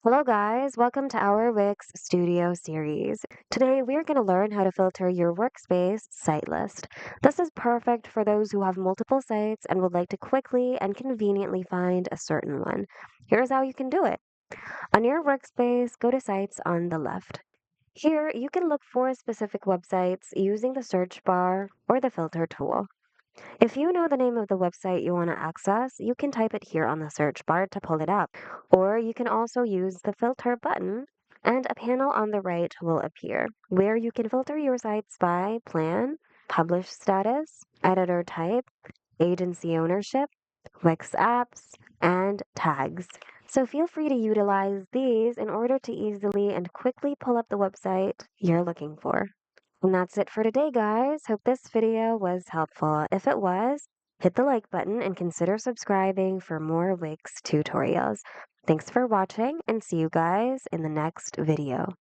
Hello guys, welcome to our Wix Studio series. Today we're going to learn how to filter your Workspace site list. This is perfect for those who have multiple sites and would like to quickly and conveniently find a certain one. Here's how you can do it. On your Workspace, go to Sites on the left. Here, you can look for specific websites using the search bar or the filter tool. If you know the name of the website you want to access, you can type it here on the search bar to pull it up. Or you can also use the filter button, and a panel on the right will appear where you can filter your sites by plan, publish status, editor type, agency ownership, Wix apps, and tags. So feel free to utilize these in order to easily and quickly pull up the website you're looking for. And that's it for today, guys. Hope this video was helpful. If it was, hit the like button and consider subscribing for more Wix tutorials. Thanks for watching and see you guys in the next video.